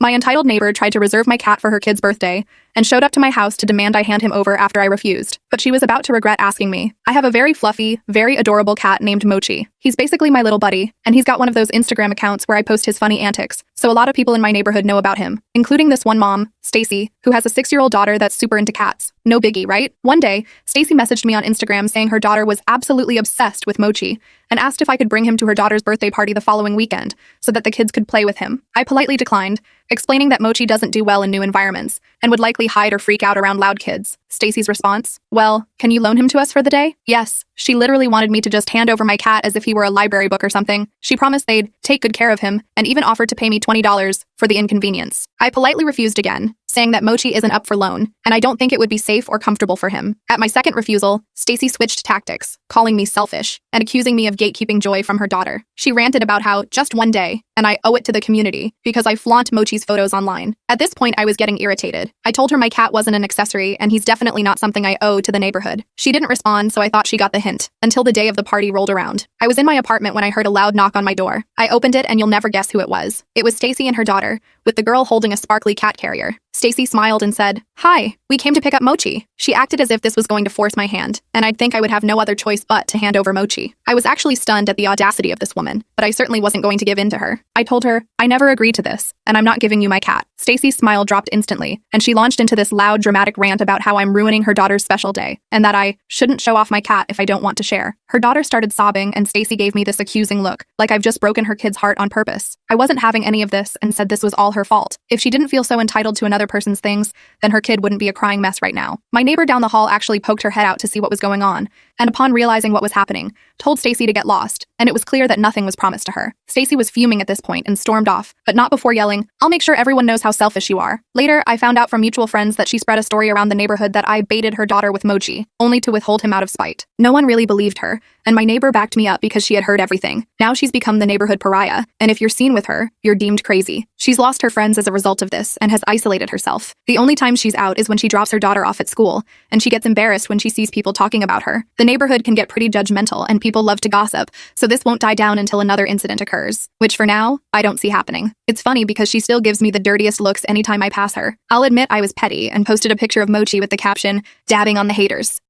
My entitled neighbor tried to reserve my cat for her kid's birthday and showed up to my house to demand I hand him over after I refused. But she was about to regret asking me. I have a very fluffy, very adorable cat named Mochi. He's basically my little buddy, and he's got one of those Instagram accounts where I post his funny antics, so a lot of people in my neighborhood know about him, including this one mom, Stacy, who has a 6-year-old daughter that's super into cats. No biggie, right? One day, Stacy messaged me on Instagram saying her daughter was absolutely obsessed with Mochi and asked if I could bring him to her daughter's birthday party the following weekend so that the kids could play with him. I politely declined, explaining that Mochi doesn't do well in new environments and would likely hide or freak out around loud kids. Stacy's response, "Well, can you loan him to us for the day?" Yes, she literally wanted me to just hand over my cat as if he were a library book or something. She promised they'd take good care of him and even offered to pay me $20 for the inconvenience. I politely refused again, saying that Mochi isn't up for loan, and I don't think it would be safe or comfortable for him. At my second refusal, Stacy switched tactics, calling me selfish and accusing me of gatekeeping joy from her daughter. She ranted about how just one day, and I owe it to the community because I flaunt Mochi's photos online. At this point, I was getting irritated. I told her my cat wasn't an accessory, and he's definitely not something I owe to the neighborhood. She didn't respond, so I thought she got the hint, until the day of the party rolled around. I was in my apartment when I heard a loud knock on my door. I opened it, and you'll never guess who it was. It was Stacy and her daughter, with the girl holding a sparkly cat carrier. Stacy smiled and said, "Hi, we came to pick up Mochi." She acted as if this was going to force my hand, and I'd think I would have no other choice but to hand over Mochi. I was actually stunned at the audacity of this woman, but I certainly wasn't going to give in to her. I told her, "I never agreed to this, and I'm not giving you my cat." Stacy's smile dropped instantly, and she launched into this loud, dramatic rant about how I'm ruining her daughter's special day, and that I shouldn't show off my cat if I don't want to share. Her daughter started sobbing, and Stacy gave me this accusing look, like I've just broken her kid's heart on purpose. I wasn't having any of this and said this was all her fault. If she didn't feel so entitled to another person's things, then her kid wouldn't be a crying mess right now. My neighbor down the hall actually poked her head out to see what was going on, and upon realizing what was happening, told Stacy to get lost, and it was clear that nothing was promised to her. Stacy was fuming at this point and stormed off, but not before yelling, "I'll make sure everyone knows how selfish you are." Later, I found out from mutual friends that she spread a story around the neighborhood that I baited her daughter with Mochi, only to withhold him out of spite. No one really believed her, and my neighbor backed me up because she had heard everything. Now she's become the neighborhood pariah, and if you're seen with her, you're deemed crazy. She's lost her friends as a result of this and has isolated herself. The only time she's out is when she drops her daughter off at school, and she gets embarrassed when she sees people talking about her. The neighborhood can get pretty judgmental, and people love to gossip, so this won't die down until another incident occurs, which for now, I don't see happening. It's funny because she still gives me the dirtiest looks anytime I pass her. I'll admit I was petty and posted a picture of Mochi with the caption, "Dabbing on the haters."